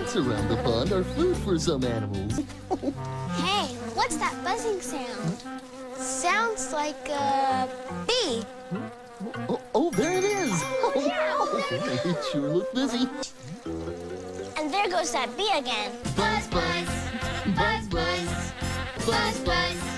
plants around the pond are food for some animals. Hey, what's that buzzing sound? Sounds like a bee. Oh, there it is. It sure looked busy. And there goes that bee again. Buzz, buzz, buzz, buzz, buzz, buzz.